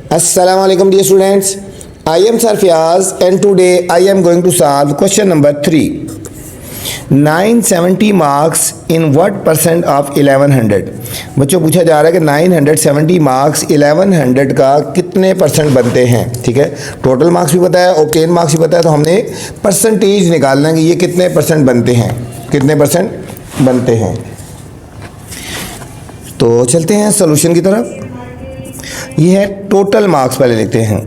Assalamualaikum dear students. I am Sarfiaz and today I am going to solve question number 3. 970 marks in what percent of 1100? बच्चों पूछा जा रहा है कि 970 marks 1100 का कितने परसेंट बनते हैं। ठीक है, टोटल मार्क्स भी पता है, ऑब्टेन मार्क्स भी पता है, तो हमने परसेंटेज निकालना है कि ये कितने परसेंट बनते हैं, कितने परसेंट बनते हैं। तो चलते हैं सॉल्यूशन की तरफ। ये है टोटल मार्क्स, पहले लिखते हैं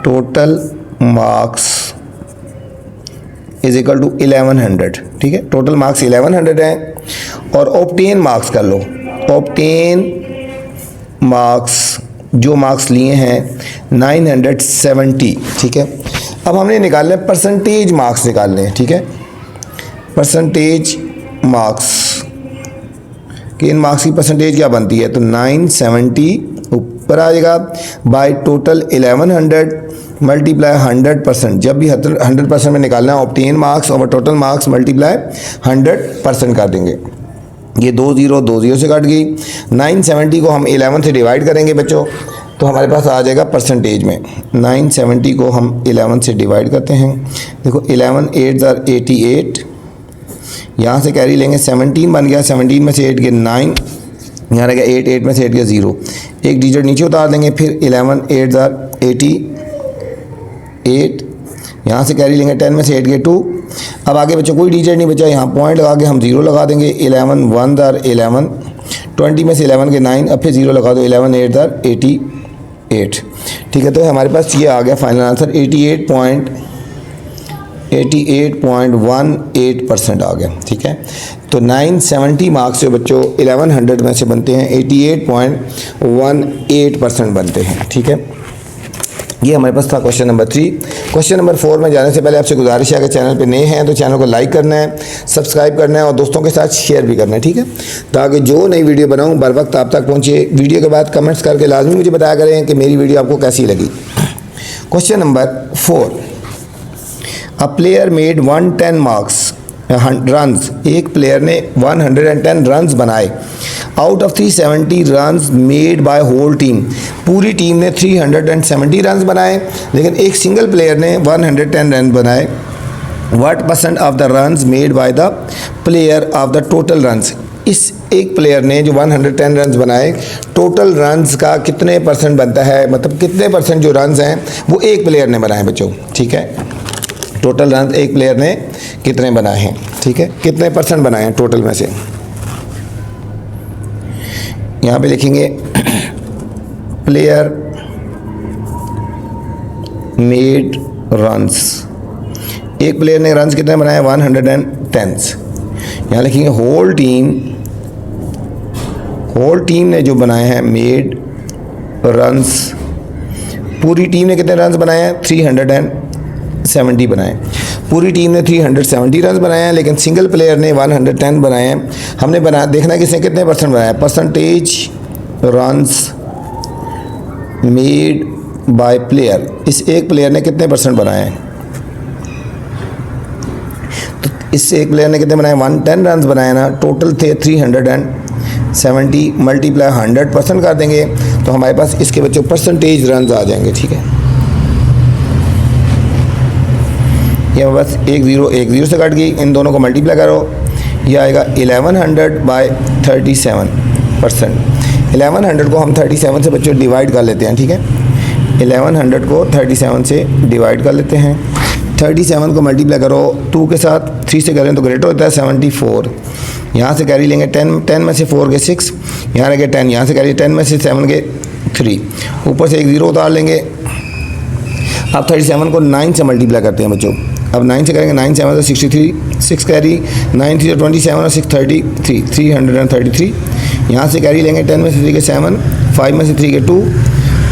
total marks is equal to 1100। ठीक है, टोटल मार्क्स 1100 हैं और ऑब्टेन मार्क्स कर लो। ऑब्टेन मार्क्स जो मार्क्स लिए हैं 970। ठीक है, अब हमने निकालने परसेंटेज मार्क्स निकालने हैं। ठीक है, परसेंटेज मार्क्स कि इन मार्क्स की परसेंटेज क्या बनती है, तो 970 ऊपर आ जाएगा बाय टोटल 1100 मल्टीप्लाई 100%। जब भी 100% में निकालना है ऑब्टेन मार्क्स और टोटल मार्क्स मल्टीप्लाई 100% कर देंगे। ये 2 0 से कट गई। 970 को हम 11 से डिवाइड करेंगे बच्चों, तो हमारे पास आ जाएगा परसेंटेज में। 970 को हम 11 से डिवाइड करते हैं। देखो 11 8 are 88, यहाँ से कैरी लेंगे 17 बन गया। 17 में से 8 गए 9, यहाँ रहेगा 8, 8 में से 8 गया 0, एक डिजिट नीचे उतार देंगे। फिर 11 8 are 88, यहाँ से कैरी लेंगे 10 में से 8 गए 2। अब आगे बच्चों कोई डिजिट नहीं बचा, यहाँ पॉइंट लगा के हम 0 लगा देंगे। 11 1 are 11, 20 में से 11 के 9, अब फिर 0 लगा दो। 11 8 are 88। ठीक है, तो हमारे पास ये आ गया फाइनल आंसर 88.18% आ गया। ठीक है, तो 970 मार्क्स जो बच्चों 1100 में से बनते हैं 88.18% बनते हैं। ठीक है, ये हमारे पास था क्वेश्चन नंबर 3। क्वेश्चन नंबर 4 में जाने से पहले आपसे गुजारिश है कि चैनल पे नए हैं तो चैनल को लाइक करना है, सब्सक्राइब करना है और दोस्तों के साथ शेयर भी करना है। ठीक है, ताकि जो नई वीडियो बनाऊँ बर वक्त आप तक पहुँचे। वीडियो के बाद कमेंट्स करके लाजमी मुझे बताया करें कि मेरी वीडियो आपको कैसी लगी। Question number 4, a player made 110 marks runs. एक प्लेयर ने 110 रन्स बनाए out of 370 runs made by whole team. पूरी टीम ने 370 रन्स बनाए, लेकिन एक सिंगल प्लेयर ने 110 रन बनाए। What percent of the runs made by the player of the total runs. इस एक प्लेयर ने जो 110 रन्स बनाए, टोटल रन्स का कितने परसेंट बनता है, मतलब कितने परसेंट जो रन्स हैं वो एक प्लेयर ने बनाए बच्चों। ठीक है, टोटल रन एक प्लेयर ने कितने बनाए हैं। ठीक है, कितने परसेंट बनाए हैं टोटल में से। यहाँ पे लिखेंगे प्लेयर मेड रन्स। एक प्लेयर ने रन्स कितने बनाए 110। यहाँ लिखेंगे होल टीम ने जो बनाए हैं मेड रन्स। पूरी टीम ने कितने रन्स बनाए हैं 370 बनाए। पूरी टीम ने 370 रन बनाए हैं, लेकिन सिंगल प्लेयर ने 110 बनाए हैं। हमने देखना है किसने कितने परसेंट बनाया। Percentage runs made bye player, इस एक प्लेयर ने कितने परसेंट बनाए हैं। तो इस एक प्लेयर ने कितने बनाए 110 रन बनाए ना, टोटल थे 370 मल्टीप्लाई 100% कर देंगे तो हमारे पास इसके बच्चों परसेंटेज रन आ जाएंगे। ठीक है, ये बस 1 0 से कट गई, इन दोनों को मल्टीप्लाई करो, ये आएगा 1100 बाय 37%। 1100 को हम 37 से बच्चों डिवाइड कर लेते हैं। ठीक है, 1100 को 37 से डिवाइड कर लेते हैं। 37 को मल्टीप्लाई करो 2 के साथ, 3 से करें तो ग्रेटर होता है 74। यहाँ से कैरी लेंगे 10 में से 4 के 6, यहाँ लगे 10, यहाँ से कैरी 10 में से 7 के 3, ऊपर से 1 0 उतार लेंगे। अब 37 को 9 से मल्टीप्लाई करते हैं बच्चों। अब 9 से करेंगे 9 7 63, 6 कैरी 9 3 27 और 6 33, 333। यहाँ से कैरी लेंगे 10 में से 3 के 7, 5 में से 3 के 2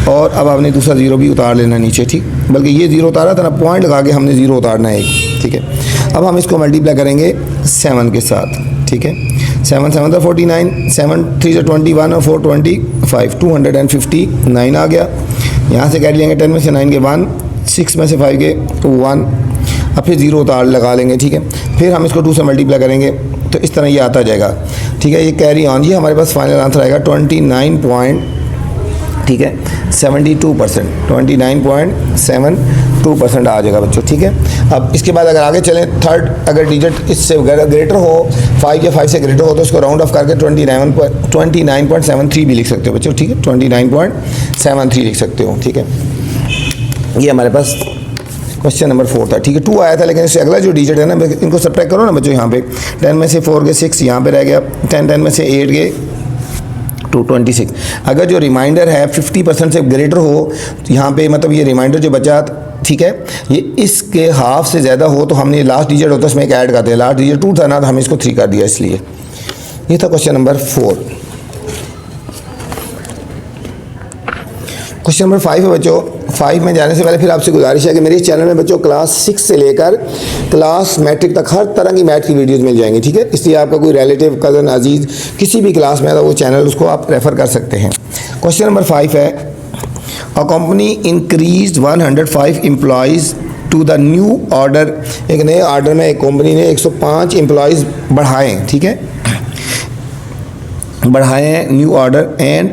और अब आपने दूसरा 0 भी उतार लेना नीचे। ठीक, बल्कि ये 0 उतारा था ना, पॉइंट लगा के हमने 0 उतारना है एक। ठीक है, अब हम इसको मल्टीप्लाई करेंगे 7 के साथ। ठीक है, 7 7 49, 7 3 21 और 4 25, 259 आ गया। यहाँ से कैरी लेंगे 10 में से 9 के 1, 6 में से 5 के 1, अब फिर 0 उतार लगा लेंगे। ठीक है, फिर हम इसको 2 से मल्टीप्लाई करेंगे तो इस तरह ये आता जाएगा। ठीक है, ये कैरी ऑन, ये हमारे पास फाइनल आंसर आएगा 29 पॉइंट। ठीक है, 29.72%, 29.72% आ जाएगा बच्चों, ठीक है। अब इसके बाद अगर आगे चलें, थर्ड अगर डिजिट इससे ग्रेटर हो 5 या 5 से ग्रेटर हो तो उसको राउंड ऑफ करके 29.73 भी लिख सकते हो बच्चों, ठीक है, 29.73 लिख सकते हो, ठीक है। ये हमारे पास क्वेश्चन नंबर 4 था, ठीक है। 2 आया था, लेकिन इससे अगला जो डिजिट है ना, इनको सब्ट्रैक्ट करो ना बच्चों। यहाँ पे 10 में से 4 गए 6, यहाँ पे रह गया 10 में से 8 गए 226। अगर जो रिमाइंडर है 50% से ग्रेटर हो तो यहाँ पे मतलब ये रिमाइंडर जो बचा, ठीक है, ये इसके हाफ से ज़्यादा हो तो हमने लास्ट डिजिट होता है उसमें एक ऐड करते हैं। लास्ट डिजिट 2 था ना, तो हमने इसको 3 कर दिया, इसलिए ये था क्वेश्चन नंबर 4। क्वेश्चन नंबर 5 है बच्चों। 5 में जाने से पहले फिर आपसे गुजारिश है कि मेरे चैनल में बच्चों क्लास 6 से लेकर क्लास मैट्रिक तक हर तरह की मैथ की वीडियोस मिल जाएंगी, ठीक है। इसलिए आपका कोई रिलेटिव, कज़न, अजीज़ किसी भी क्लास में है तो वो चैनल उसको आप रेफ़र कर सकते हैं। क्वेश्चन नंबर 5 है, a company increase 105 employees to the new order. एक नए ऑर्डर में एक कंपनी ने 105 एम्प्लॉयज़ बढ़ाए, ठीक है, बढ़ाए हैं new order and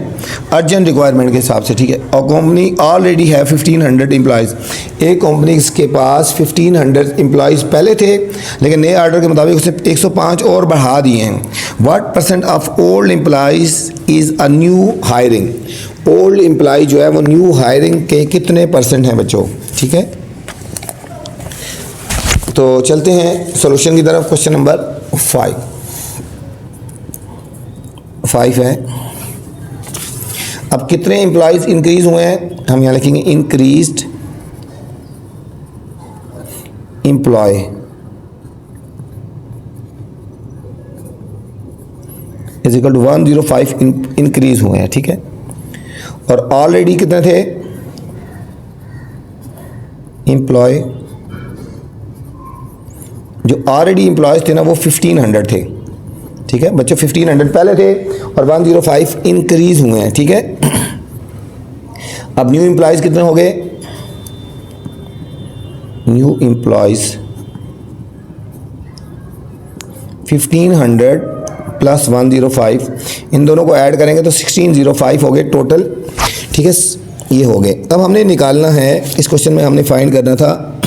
urgent requirement के हिसाब से, ठीक है। और कंपनी ऑलरेडी है 1500 एम्प्लॉयज़। एक कंपनी के पास 1500 एम्प्लॉयज़ पहले थे, लेकिन नए ऑर्डर के मुताबिक उसने 105 और बढ़ा दिए हैं। What percent of old employees is a new hiring. Old employee जो है वो न्यू हायरिंग के कितने परसेंट हैं बच्चों, ठीक है। तो चलते हैं सॉल्यूशन की तरफ। क्वेश्चन नंबर 5 है, अब कितने एम्प्लॉयज़ इंक्रीज हुए हैं, हम यहाँ लिखेंगे increased employee is equal to 105 increase हुए हैं, ठीक है। और ऑलरेडी कितने थे एम्प्लॉय, जो ऑलरेडी एम्प्लॉयज थे ना वो 1500 थे, ठीक है बच्चों। 1500 पहले थे और 105 इंक्रीज हुए हैं, ठीक है। अब न्यू एम्प्लॉयज कितने हो गए, न्यू एम्प्लॉयज 1500 प्लस 105, इन दोनों को ऐड करेंगे तो 1605 हो गए टोटल, ठीक है, ये हो गए। अब हमने निकालना है, इस क्वेश्चन में हमने फाइंड करना था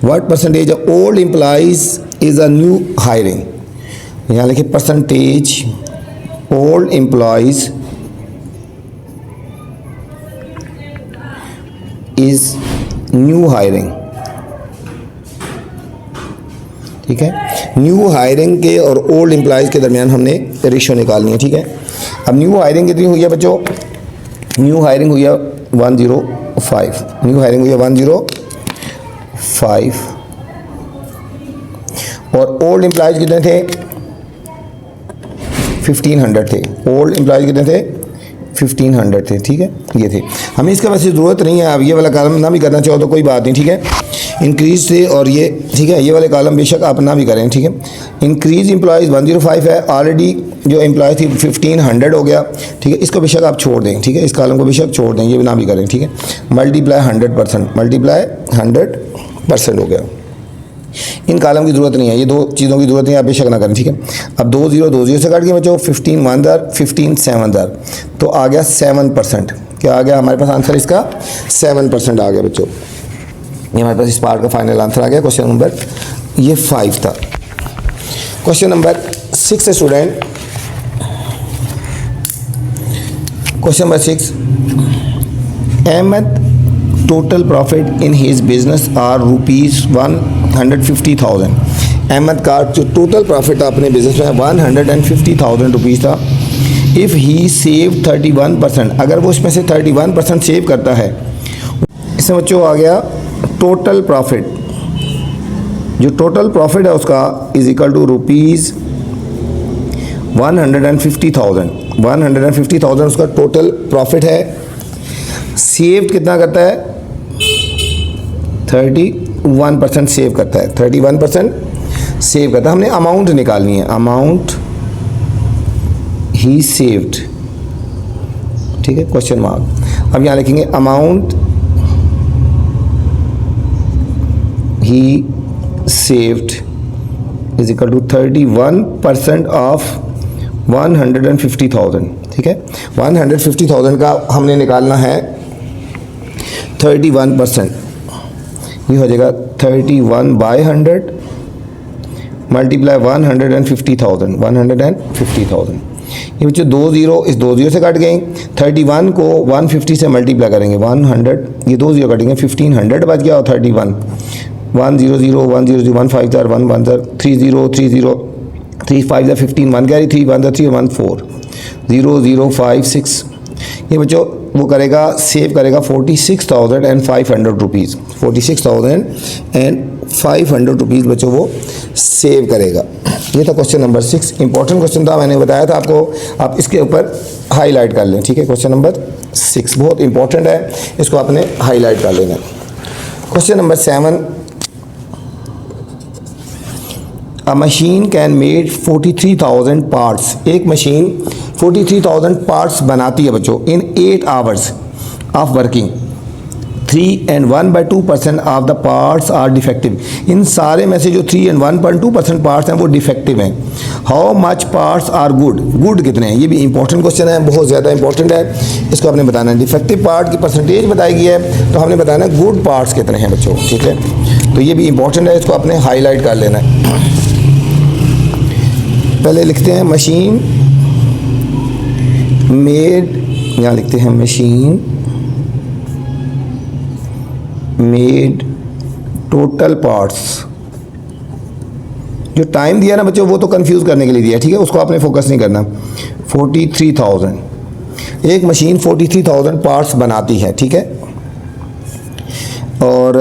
what percentage of old employees is a new hiring. यहाँ लिखिए percentage old employees is new hiring, ठीक है। न्यू हायरिंग के और ओल्ड एम्प्लॉयज के दरमियान हमने रेशियो निकालनी है, ठीक है। अब न्यू हायरिंग कितनी हुई है बच्चों, न्यू हायरिंग हुई है 105, न्यू हायरिंग हुई है 105 और ओल्ड एम्प्लॉयज कितने थे 1500 थे। ओल्ड एम्प्लॉयज कितने थे 1500 थे, ठीक है, ये थे। हमें इसका वैसे ज़रूरत नहीं है, आप ये वाला कॉलम ना भी करना चाहो तो कोई बात नहीं, ठीक है। इंक्रीज थे और ये, ठीक है, ये वाले कॉलम बेशक आप ना भी करें, ठीक है। इंक्रीज एम्प्लॉयज़ 105 है, ऑलरेडी जो एम्प्लॉय थी 1500 हो गया, ठीक है। इसको बेशक आप छोड़ दें, ठीक है, इस कॉलम को बेशक छोड़ दें, ये ना भी करें, ठीक है। मल्टीप्लाई 100%, मल्टीप्लाई 100% हो गया। इन कॉलम की ज़रूरत नहीं है, ये दो चीज़ों की ज़रूरत नहीं है, आप बेशक ना करें, ठीक है। अब 2 0 से काट के बच्चों 15 1 15 7 तो आ गया 7%। क्या आ गया हमारे पास आंसर इसका 7% आ गया बच्चों। ये हमारे पास इस पार्ट का फाइनल आंसर आ गया। क्वेश्चन नंबर ये 5 था। क्वेश्चन नंबर 6 है student. Question number 6, Ahmed total profit in his business are ₹150,000। Ahmed का जो टोटल प्रॉफिट अपने बिजनेस में 150,000 रुपीज़ था। इफ़ ही सेव 31%, अगर वो इसमें से 31% सेव करता है, इसमें बच्चों आ गया टोटल प्रॉफिट। जो टोटल प्रॉफिट है उसका इज इक्वल टू ₹150,000। 150,000 उसका टोटल प्रॉफिट है। सेव कितना करता है 31% सेव करता है, 31% सेव करता है। हमने अमाउंट निकालनी है, अमाउंट ही सेव्ड, ठीक है, क्वेश्चन मार्क। अब यहाँ लिखेंगे amount he saved is equal to 31% of 150,000, ठीक है। 150,000 का हमने निकालना है 31%, ये हो जाएगा 31/100 मल्टीप्लाई 150,000। ये बच्चों 2 ज़ीरो इस 2 ज़ीरो से कट गए। 31 को 150 से मल्टीप्लाई करेंगे 100, ये 2 ज़ीरो कटेंगे 1500 बच गया और 31 100 100 1 5 1 1 30 30 3 5 15 1 कैरी 3 1 3 1 4 0 0 5 6। ये बच्चों वो करेगा सेव करेगा 46,500 रुपीज़। 46,500 रुपीज़ बच्चों वो सेव करेगा। ये था क्वेश्चन नंबर 6। इंपॉर्टेंट क्वेश्चन था, मैंने बताया था आपको, आप इसके ऊपर हाईलाइट कर लें। ठीक है, क्वेश्चन नंबर 6 बहुत इंपॉर्टेंट है, इसको आपने हाईलाइट कर लेना। Question number 7, a machine can made 43,000 parts. एक मशीन 43,000 पार्ट्स बनाती है बच्चों in 8 hours of working. 3 and 1/2% of the parts are defective. इन सारे में से जो 3 and 1.2% पार्ट्स हैं वो डिफेक्टिव हैं। How much parts are good, good कितने हैं? ये भी इंपॉर्टेंट क्वेश्चन है, बहुत ज़्यादा इंपॉर्टेंट है, इसको आपने बताना है। डिफेक्टिव पार्ट की परसेंटेज बताई गई है, तो हमने बताना है गुड पार्ट्स कितने हैं बच्चों। ठीक है, तो ये भी इंपॉर्टेंट है, इसको आपने हाईलाइट कर लेना है। पहले लिखते हैं मशीन मेड, यहाँ लिखते हैं मशीन मेड टोटल पार्ट्स। जो टाइम दिया ना बच्चों वो तो कंफ्यूज करने के लिए दिया, ठीक है, उसको आपने फोकस नहीं करना। 43,000, एक मशीन 43,000 पार्ट्स बनाती है, ठीक है, और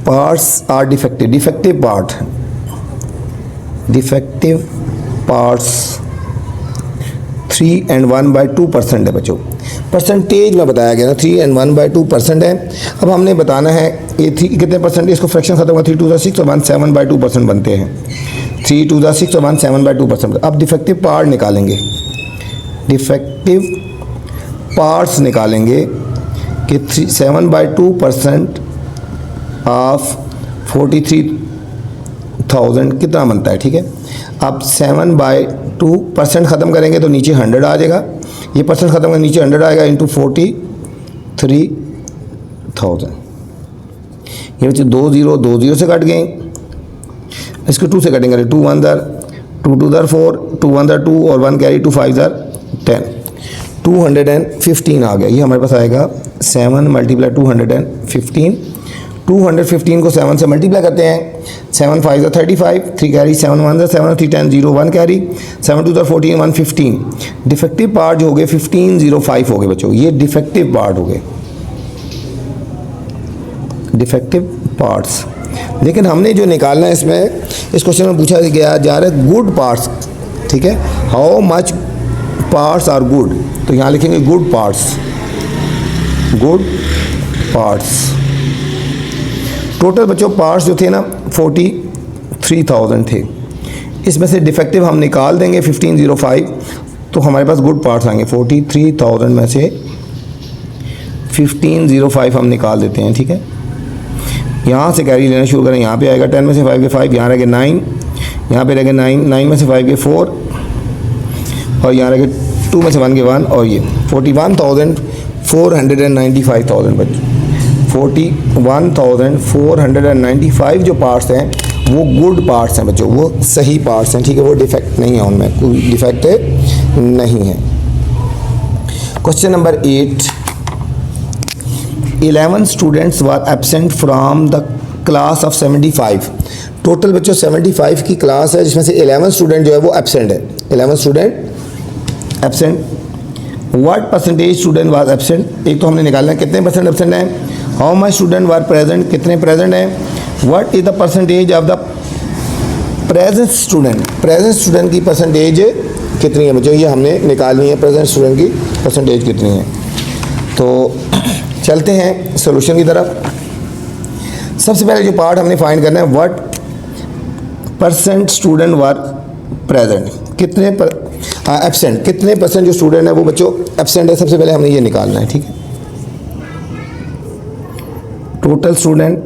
parts are defective. Defective parts 3 and 1/2% है बच्चों। परसेंटेज में बताया गया ना 3 and 1/2% है। अब हमने बताना है ये कितने परसेंट, इसको फ्रैक्शन खत्म हुआ 3 2 6 और 1/7/2% बनते हैं। 3 2 6 और 1/7/2%। अब डिफेक्टिव पार्ट निकालेंगे, डिफेक्टिव पार्ट्स निकालेंगे कि 7/2% ऑफ 43,000 कितना बनता है। ठीक है, अब 7/2% ख़त्म करेंगे तो नीचे 100 आ जाएगा, ये परसेंट ख़त्म करेंगे नीचे 100 आएगा इंटू 43,000। ये बच्चे 2 ज़ीरो से कट गए, इसको 2 से कटेंगे। 2 1 2 2 4 2 1 2 और 1 कैरी 2 5 10 215 आ गया। ये हमारे पास आएगा 7 × 215। 215 को 7 से मल्टीप्लाई करते हैं। 7 5 35, 3 कैरी 7 1 7 3 10 0 1 कैरी 7 2 14 115। डिफेक्टिव पार्ट जो हो गए 1505 हो गए बच्चों, ये डिफेक्टिव पार्ट हो गए, डिफेक्टिव पार्ट्स। लेकिन हमने जो निकालना है इसमें, इस क्वेश्चन में पूछा गया जा रहा है गुड पार्ट्स। ठीक है, how much parts are good, तो यहाँ लिखेंगे good parts, good parts. Total बच्चों पार्ट्स जो थे ना 43,000 थे, इसमें से डिफेक्टिव हम निकाल देंगे 1505, तो हमारे पास गुड पार्ट्स आएंगे। 43,000 में से 1505 हम निकाल देते हैं। ठीक है, यहाँ से कैरी लेना शुरू करें, यहाँ पे आएगा 10 में से 5 के 5, यहाँ रहेगा 9, यहाँ पे रहेगा 9 में से 5 के 4, और यहाँ रहेगा 2 में से 1 के 1, और ये 41,495,000 बच्चे। 41,495 जो पार्ट्स हैं वो गुड पार्ट्स हैं बच्चों, वो सही पार्ट्स हैं। ठीक है, वो डिफेक्ट नहीं है, उनमें कोई डिफेक्ट नहीं है। Question number 8, 11 students were absent from the class of 75। Total बच्चों 75 की क्लास है, जिसमें से 11 स्टूडेंट जो है वो एब्सेंट है। 11 student absent. What percentage student was absent, एक तो हमने निकालना है कितने परसेंट एब्सेंट हैं। How much student were present, कितने प्रेजेंट हैं। What is the percentage of the present student, present student की परसेंटेज कितनी है बच्चों, ये हमने निकालनी है, प्रेजेंट स्टूडेंट की परसेंटेज कितनी है। तो चलते हैं सॉल्यूशन की तरफ। सबसे पहले जो पार्ट हमने फाइंड करना है, what percent student were present, कितने एब्सेंट, कितने परसेंट जो स्टूडेंट है वो बच्चों एब्सेंट है। सबसे पहले हमने ये निकालना है। ठीक है, total student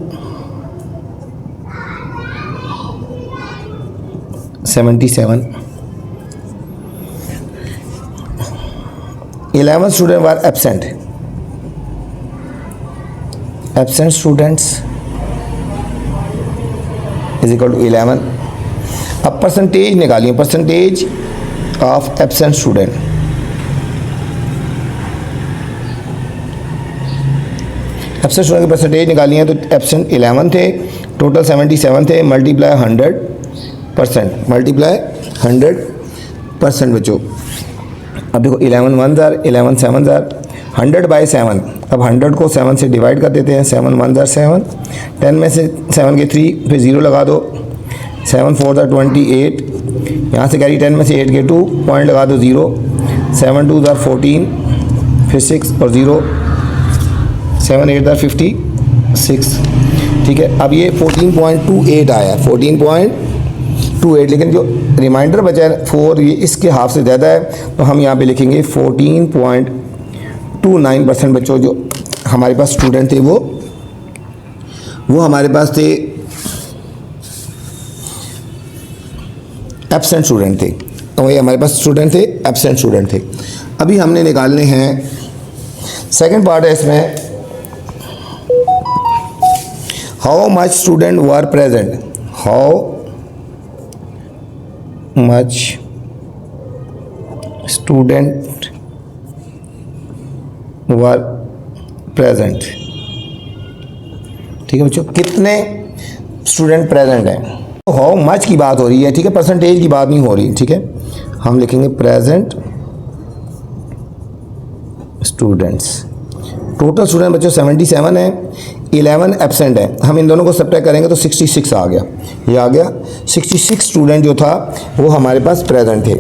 77, 11 student were absent, absent students is equal to 11। अब परसेंटेज निकालिए, percentage of absent student. Absent student की परसेंटेज निकाली है तो एब्सेंट 11 थे, टोटल 77 थे, मल्टीप्लाई 100%, मल्टीप्लाई 100% बच्चों। अब देखो 11 1 ज़ार, 11 7 ज़ार, 100/7। अब 100 को 7 से डिवाइड कर देते हैं, 7 1 ज़ार 7, 10 में से 7 के 3, फिर 0 लगा दो, 7 4 ज़ार 28, यहाँ से कैरी 10 में से 8 के 2, पॉइंट लगा दो 0, 7 2 ज़ार 14, फिर 6 और 0, 7 8 ज़ार 56। ठीक है, अब ये 14.28 आया, 14.28, लेकिन जो रिमाइंडर बचा है 4, ये इसके हाफ से ज़्यादा है, तो हम यहाँ पे लिखेंगे 14.29% बच्चों जो हमारे पास स्टूडेंट थे वो हमारे पास थे एब्सेंट स्टूडेंट थे, तो ये हमारे पास स्टूडेंट थे, एब्सेंट स्टूडेंट थे। अभी हमने निकालने हैं सेकंड पार्ट है इसमें, how much student were present, how much student were present. ठीक है बच्चों, कितने स्टूडेंट प्रेजेंट हैं, हाउ मच की बात हो रही है, ठीक है, परसेंटेज की बात नहीं हो रही। ठीक है, हम लिखेंगे प्रेजेंट स्टूडेंट्स। टोटल स्टूडेंट बच्चों 77 है, 11 एब्सेंट है, हम इन दोनों को सब्ट्रैक्ट करेंगे तो 66 आ गया, ये आ गया 66 स्टूडेंट जो था वो हमारे पास प्रेजेंट थे।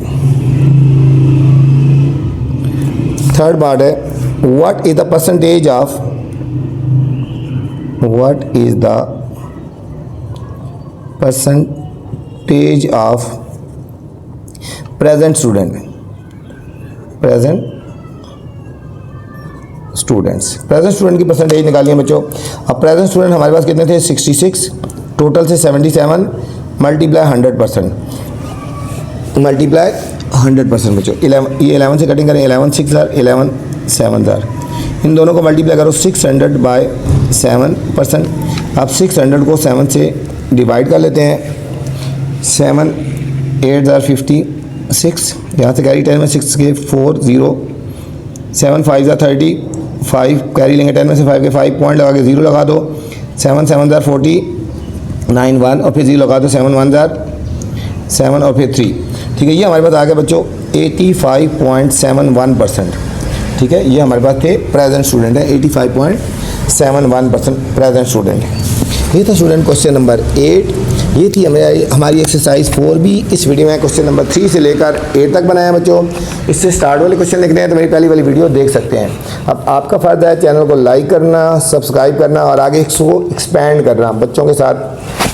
थर्ड पार्ट है, what is the percentage of, what is the percentage of present student, present students. Present student की परसेंटेज निकालिए बच्चों। अब प्रेजेंट स्टूडेंट हमारे पास कितने थे, 66, टोटल से 77, मल्टीप्लाई 100%, मल्टीप्लाई 100% बच्चों। 11, ये 11 से कटिंग करें, 11 6 ज़ार, 11 7 ज़ार, इन दोनों को मल्टीप्लाई करो 600/7%। अब 600 को 7 से डिवाइड कर लेते हैं, 7 8 ज़ार 56, यहाँ से कैरी 10 में 6 के 4 0, 7 5 ज़ार 35, कैरी लेंगे 10 में से 5 के 5, पॉइंट लगा के 0 लगा दो, 7 7 ज़ार 40, 9 1 और फिर 0 लगा दो, 7 1 ज़ार 7 और फिर 3। ठीक है, ये हमारे पास आ गया बच्चों 85.71%। ठीक है, ये हमारे पास थे प्रेजेंट स्टूडेंट है, 85.71% प्रेजेंट स्टूडेंट। ये था स्टूडेंट क्वेश्चन नंबर 8। ये थी हमारी एक्सरसाइज 4B। इस वीडियो में क्वेश्चन नंबर 3 से लेकर 8 तक बनाया बच्चों। इससे स्टार्ट वाले क्वेश्चन लिखने हैं तो मेरी पहली वाली वीडियो देख सकते हैं। अब आपका फ़र्ज़ है चैनल को लाइक करना, सब्सक्राइब करना और आगे इसको एक्सपैंड करना, बच्चों के साथ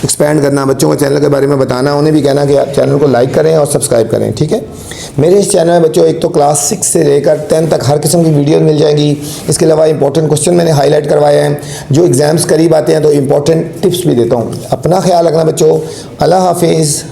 एक्सपैंड करना, बच्चों को चैनल के बारे में बताना, उन्हें भी कहना कि आप चैनल को लाइक करें और सब्सक्राइब करें। ठीक है, मेरे इस चैनल में बच्चों एक तो क्लास 6 से लेकर 10 तक हर किस्म की वीडियो मिल जाएंगी। इसके अलावा इंपॉर्टेंट क्वेश्चन मैंने हाईलाइट करवाए हैं, जो एग्ज़ाम्स करीब आते हैं तो इंपॉर्टेंट टिप्स भी देता हूँ। अपना ख्याल रखना बच्चों। अल्लाह हाफिज़।